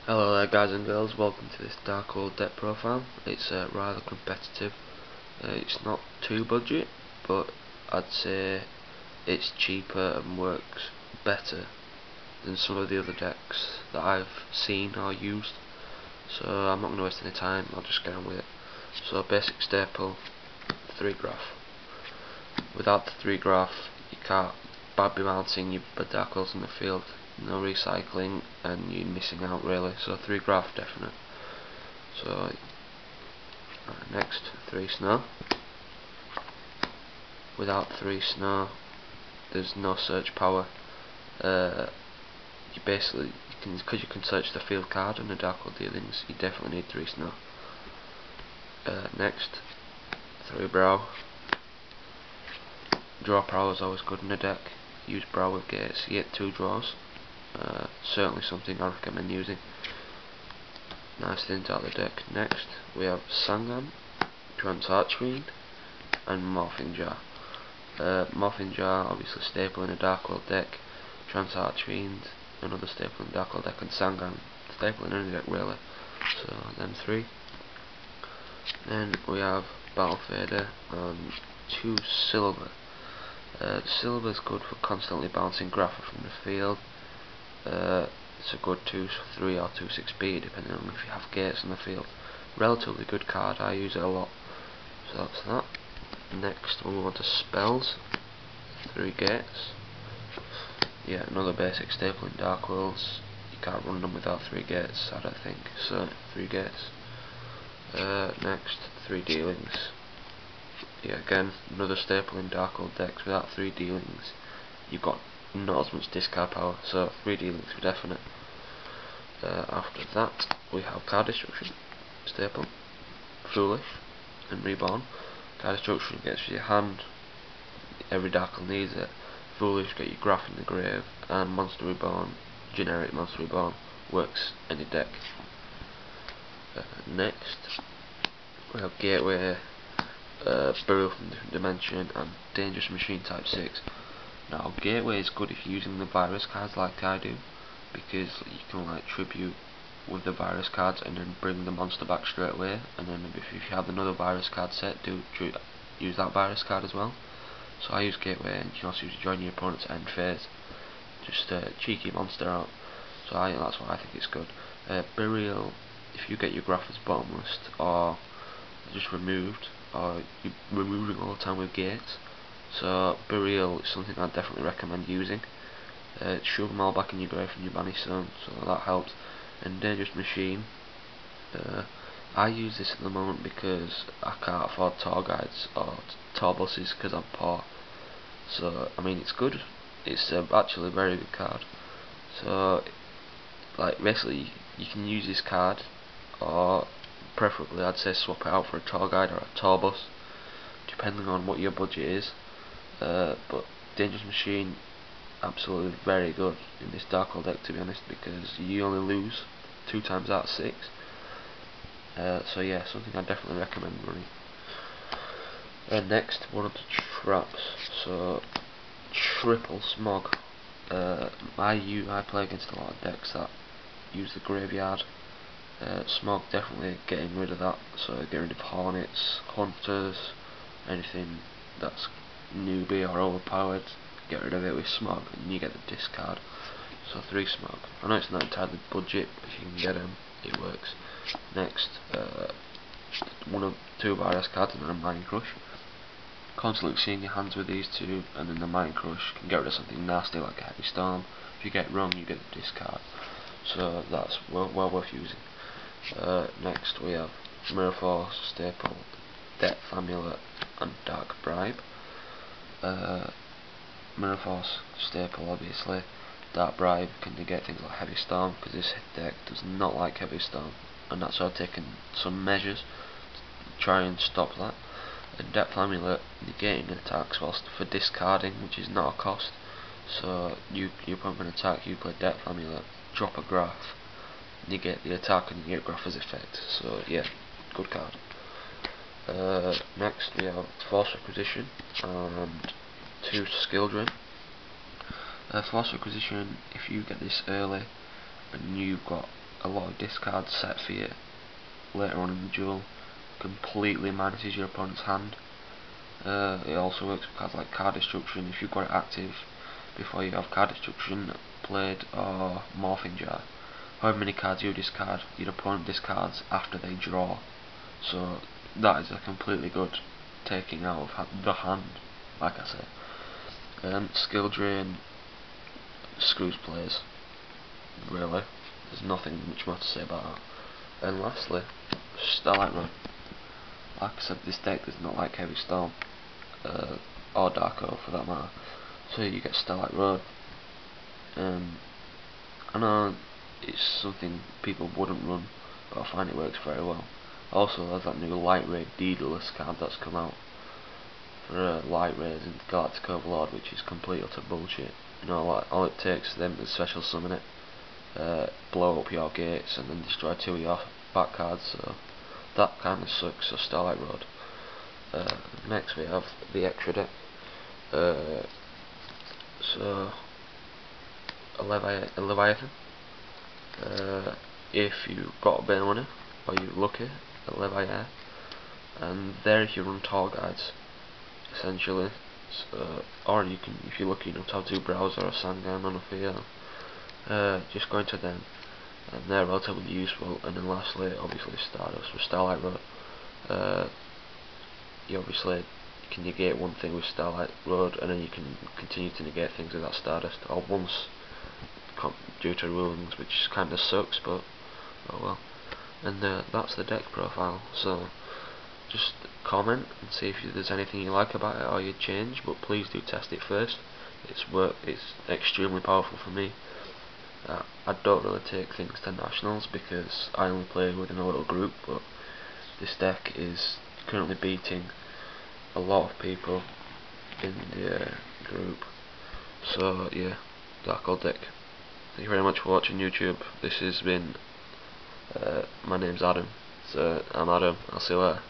Hello there guys and girls, welcome to this Dark Old deck profile. It's rather competitive. It's not too budget, but I'd say it's cheaper and works better than some of the other decks that I've seen or used. So I'm not going to waste any time, I'll just get on with it. So basic staple, 3 graph. Without the 3 graph you can't be mounting your Dark Elves in the field. No recycling and you're missing out really, so 3 graph definite. So next, 3 snow. Without 3 snow there's no search power. You basically, because you can search the field card and the Dark Old dealings, you definitely need 3 snow. Next, 3 brow. Draw power is always good in the deck. Use brow with gates, you get 2 draws. Certainly something I recommend using. Nice things out of the deck. Next we have Sangam, Trance Archfiend, and Morphing Jar. Morphing Jar obviously staple in a Dark World deck. Trance Archfiend another staple in the Dark World deck, and Sangam staple in any deck really. So them 3. Then we have Battle Fader and 2 silver. Silver is good for constantly bouncing Grapha from the field. It's a good 2-3 or 2-6 speed depending on if you have gates in the field. Relatively good card, I use it a lot. So that's that. Next we move on to spells. 3 gates. Yeah, another basic staple in Dark Worlds. You can't run them without 3 gates, I don't think. So 3 gates. Next, 3 dealings. Yeah, again, another staple in Dark World decks. Without 3 dealings you've got not as much discard power, so 3 dealings for definite. After that we have card destruction, staple, foolish, and reborn. Card destruction gets your hand, every Darkle needs it. Foolish get your graph in the grave, and monster reborn, generic monster reborn, works any deck. Next we have gateway, burial from different dimension, and dangerous machine type 6. Now gateway is good if you're using the virus cards like I do, because you can like tribute with the virus cards and then bring the monster back straight away, and then maybe if you have another virus card set, use that virus card as well. So I use gateway, and you can also use to join your opponent's end phase, just a cheeky monster out. So that's why I think it's good. Burial, if you get your graph as bottomless or just removed, or you're removing all the time with gates, so burial is something I definitely recommend using. Shove them all back in your grave from your banish zone, so that helps. And dangerous machine, I use this at the moment because I can't afford tour guides or tour buses because I'm poor. So I mean it's good. It's actually a very good card. So like basically you can use this card, or preferably I'd say swap it out for a tour guide or a tour bus, depending on what your budget is. But dangerous machine, absolutely very good in this Dark World deck, to be honest, because you only lose 2 times out of 6. So yeah, something I definitely recommend running. Next, one of the traps. So triple smog. I play against a lot of decks that use the graveyard. Smog, definitely getting rid of that. So getting rid of hornets, hunters, anything that's newbie or overpowered, get rid of it with smog and you get the discard. So 3 smog. I know it's not entirely budget, but if you can get them, it works. Next, 2 virus cards and then a Mind Crush. Constantly seeing your hands with these 2, and then the Mind Crush can get rid of something nasty like a Heavy Storm. If you get it wrong, you get the discard. So that's well worth using. Next we have Mirror Force, Staple, Depth Amulet, and Dark Bribe. Mirror Force, staple obviously. Dark Bribe can negate things like Heavy Storm, because this deck does not like Heavy Storm, and that's why I've taken some measures to try and stop that. And Depth Amulet, negating attacks whilst for discarding, which is not a cost. So your opponent attack, you play Depth Amulet, drop a graph, negate the attack and negate graph as effect. So yeah, good card. Next we have Force Requisition and 2 Skill Drain. Force Requisition, if you get this early and you've got a lot of discards set for you later on in the duel. Completely manages your opponent's hand. It also works with cards like card destruction. If you've got it active before you have card destruction played, or morphing jar, however many cards you discard, your opponent discards after they draw. So that is a completely good taking out of the hand, like I say. Skill drain screws players, really. There's nothing much more to say about that. And lastly, Starlight Run. Like I said, this deck does not like Heavy Storm, or Darko for that matter. So you get Starlight Road. I know it's something people wouldn't run, but I find it works very well. Also, there's that new Light Ray Daedalus card that's come out for Light Rays and Galactic Overlord, which is complete utter bullshit. You know, like, all it takes is them to special summon it, blow up your gates, and then destroy 2 of your back cards. So that kind of sucks. So Starlight Road. Next we have the extra deck. So a Leviathan. If you've got a bit of money, or you're lucky, a Leviathan, and there if you run tour guides, essentially. So, or you can, if you're lucky enough to have 2 browse or a Sangam on a field, just go into them, and they're relatively useful. And then lastly, obviously Stardust for Starlight Road. You obviously can negate one thing with Starlight Road, and then you can continue to negate things with that Stardust, or once due to rulings, which kinda sucks, but oh well. And that's the deck profile. So just comment and see if there's anything you like about it or you'd change, but please do test it first. It's extremely powerful for me. I don't really take things to nationals because I only play within a little group, but this deck is currently beating a lot of people in the group. So yeah, Dark Old Deck. Thank you very much for watching YouTube. This has been my name's Adam. So I'm Adam. I'll see you later.